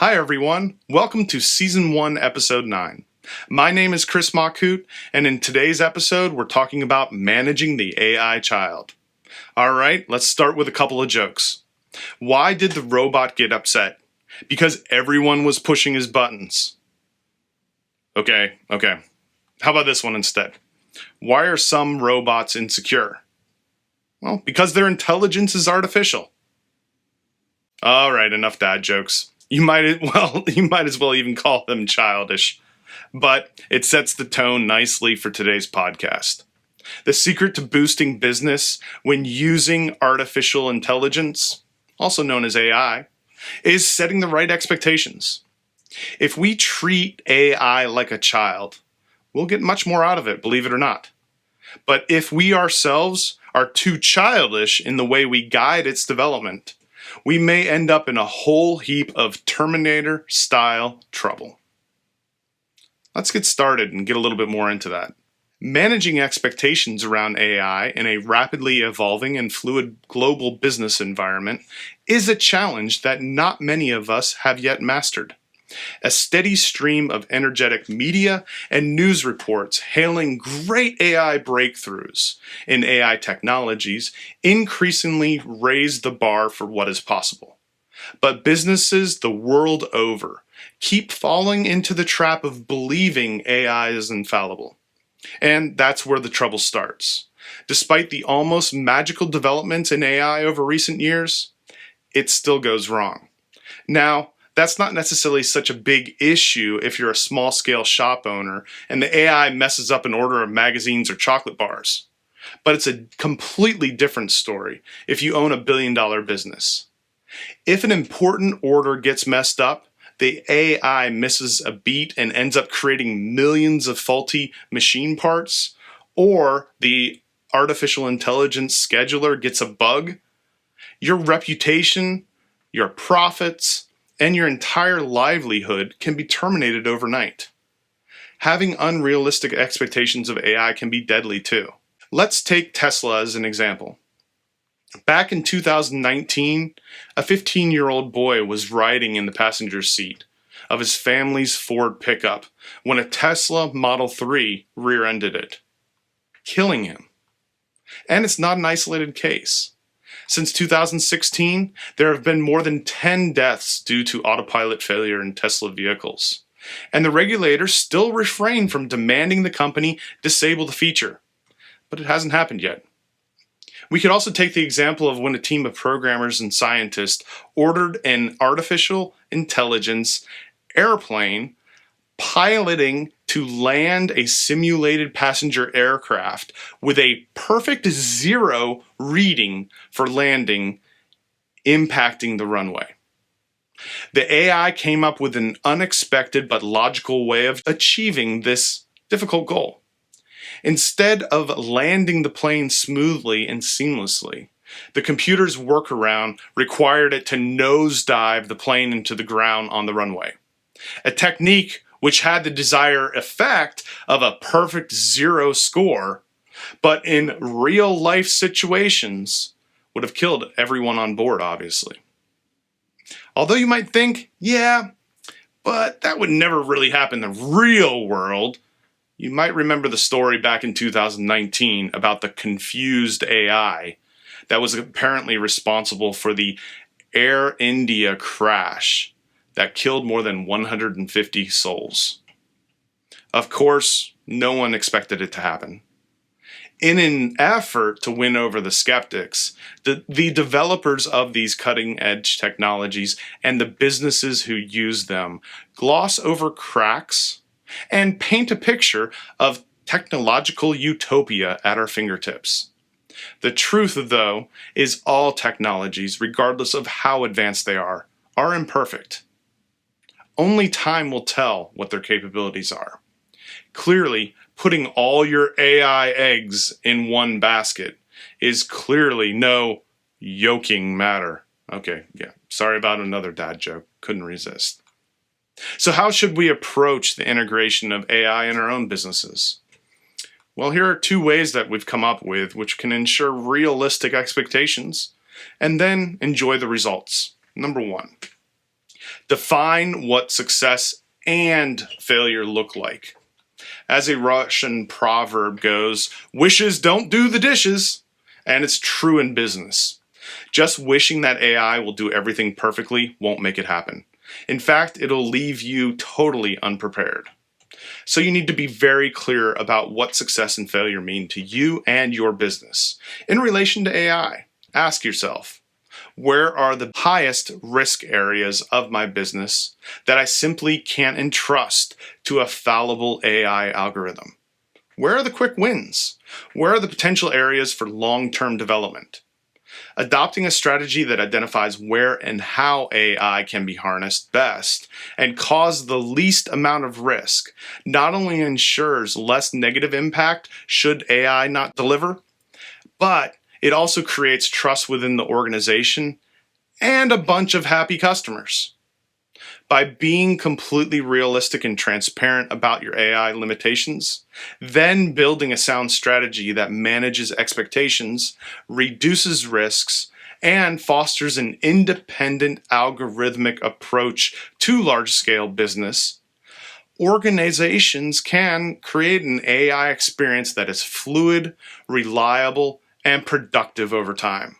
Hi everyone, welcome to Season 1, Episode 9. My name is Chris Machut, and in today's episode we're talking about managing the AI child. Alright, let's start with a couple of jokes. Why did the robot get upset? Because everyone was pushing his buttons. Okay. How about this one instead? Why are some robots insecure? Well, because their intelligence is artificial. Alright, enough dad jokes. You might as well even call them childish. But it sets the tone nicely for today's podcast. The secret to boosting business when using artificial intelligence, also known as AI, is setting the right expectations. If we treat AI like a child, we'll get much more out of it, believe it or not. But if we ourselves are too childish in the way we guide its development, we may end up in a whole heap of Terminator-style trouble. Let's get started and get a little bit more into that. Managing expectations around AI in a rapidly evolving and fluid global business environment is a challenge that not many of us have yet mastered. A steady stream of energetic media and news reports hailing great AI breakthroughs in AI technologies increasingly raise the bar for what is possible. But businesses the world over keep falling into the trap of believing AI is infallible. And that's where the trouble starts. Despite the almost magical developments in AI over recent years, it still goes wrong. Now, that's not necessarily such a big issue if you're a small-scale shop owner and the AI messes up an order of magazines or chocolate bars. But it's a completely different story if you own a billion-dollar business. If an important order gets messed up, the AI misses a beat and ends up creating millions of faulty machine parts, or the artificial intelligence scheduler gets a bug, your reputation, your profits, and your entire livelihood can be terminated overnight. Having unrealistic expectations of AI can be deadly too. Let's take Tesla as an example. Back in 2019, a 15-year-old boy was riding in the passenger seat of his family's Ford pickup when a Tesla Model 3 rear-ended it, killing him. And it's not an isolated case. Since 2016, there have been more than 10 deaths due to autopilot failure in Tesla vehicles. And the regulators still refrain from demanding the company disable the feature. But it hasn't happened yet. We could also take the example of when a team of programmers and scientists ordered an artificial intelligence airplane piloting to land a simulated passenger aircraft with a perfect 0 reading for landing, impacting the runway. The AI came up with an unexpected but logical way of achieving this difficult goal. Instead of landing the plane smoothly and seamlessly, the computer's workaround required it to nosedive the plane into the ground on the runway. A technique which had the desired effect of a perfect 0 score, but in real-life situations would have killed everyone on board, obviously. Although you might think, yeah, but that would never really happen in the real world, you might remember the story back in 2019 about the confused AI that was apparently responsible for the Air India crash that killed more than 150 souls. Of course, no one expected it to happen. In an effort to win over the skeptics, the developers of these cutting-edge technologies and the businesses who use them gloss over cracks and paint a picture of technological utopia at our fingertips. The truth, though, is all technologies, regardless of how advanced they are imperfect. Only time will tell what their capabilities are. Clearly, putting all your AI eggs in one basket is clearly no yoking matter. Okay, yeah, sorry about another dad joke, couldn't resist. So how should we approach the integration of AI in our own businesses? Well, here are 2 ways that we've come up with which can ensure realistic expectations and then enjoy the results. Number 1, Define what success and failure look like. As a Russian proverb goes, wishes don't do the dishes, and it's true in business. Just wishing that AI will do everything perfectly won't make it happen. In fact, it'll leave you totally unprepared. So you need to be very clear about what success and failure mean to you and your business. In relation to AI, ask yourself, where are the highest risk areas of my business that I simply can't entrust to a fallible AI algorithm? Where are the quick wins? Where are the potential areas for long-term development? Adopting a strategy that identifies where and how AI can be harnessed best and cause the least amount of risk not only ensures less negative impact should AI not deliver, but it also creates trust within the organization and a bunch of happy customers. By being completely realistic and transparent about your AI limitations, then building a sound strategy that manages expectations, reduces risks, and fosters an independent algorithmic approach to large-scale business, organizations can create an AI experience that is fluid, reliable, and productive over time.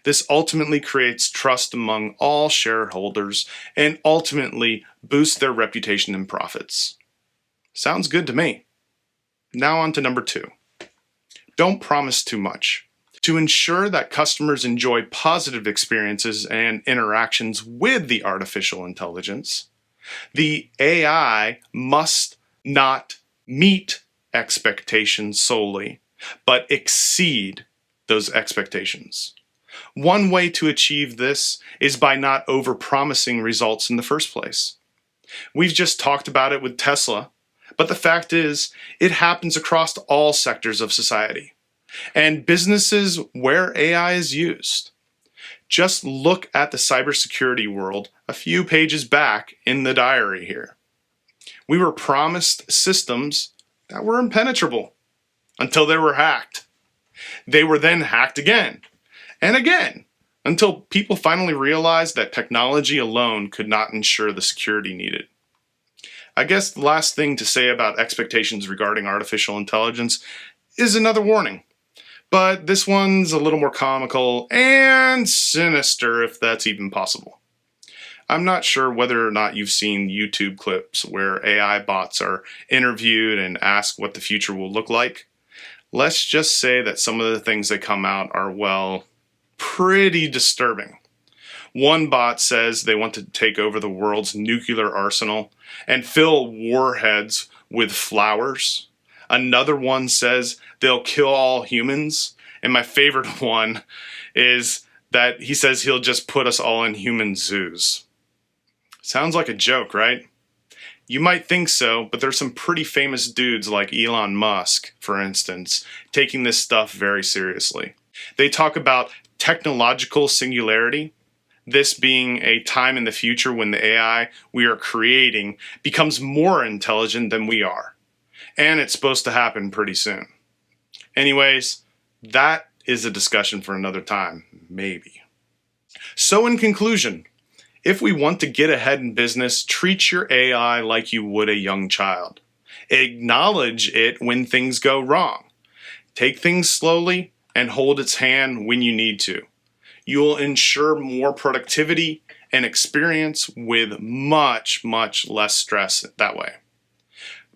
This ultimately creates trust among all shareholders and ultimately boosts their reputation and profits. Sounds good to me. Now on to number 2. Don't promise too much. To ensure that customers enjoy positive experiences and interactions with the artificial intelligence, the AI must not meet expectations solely, but exceed those expectations. One way to achieve this is by not overpromising results in the first place. We've just talked about it with Tesla, but the fact is, it happens across all sectors of society and businesses where AI is used. Just look at the cybersecurity world a few pages back in the diary here. We were promised systems that were impenetrable until they were hacked. They were then hacked again and again, until people finally realized that technology alone could not ensure the security needed. I guess the last thing to say about expectations regarding artificial intelligence is another warning. But this one's a little more comical and sinister, if that's even possible. I'm not sure whether or not you've seen YouTube clips where AI bots are interviewed and asked what the future will look like. Let's just say that some of the things that come out are, well, pretty disturbing. One bot says they want to take over the world's nuclear arsenal and fill warheads with flowers. Another one says they'll kill all humans. And my favorite one is that he says he'll just put us all in human zoos. Sounds like a joke, right? You might think so, but there's some pretty famous dudes like Elon Musk, for instance, taking this stuff very seriously. They talk about technological singularity, this being a time in the future when the AI we are creating becomes more intelligent than we are. And it's supposed to happen pretty soon. Anyways, that is a discussion for another time, maybe. So in conclusion, if we want to get ahead in business, treat your AI like you would a young child. Acknowledge it when things go wrong. Take things slowly and hold its hand when you need to. You will ensure more productivity and experience with much, much less stress that way.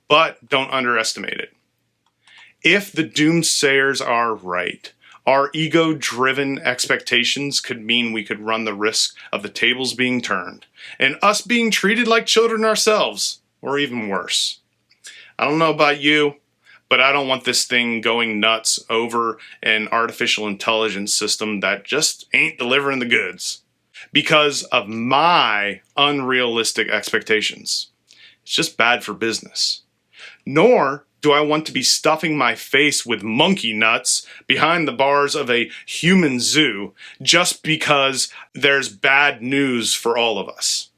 But don't underestimate it. If the doomsayers are right, our ego-driven expectations could mean we could run the risk of the tables being turned and us being treated like children ourselves, or even worse. I don't know about you, but I don't want this thing going nuts over an artificial intelligence system that just ain't delivering the goods because of my unrealistic expectations. It's just bad for business. Nor do I want to be stuffing my face with monkey nuts behind the bars of a human zoo just because there's bad news for all of us.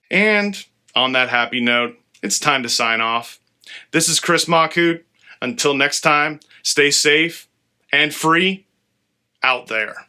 And on that happy note, it's time to sign off. This is Chris Machut. Until next time, stay safe and free out there.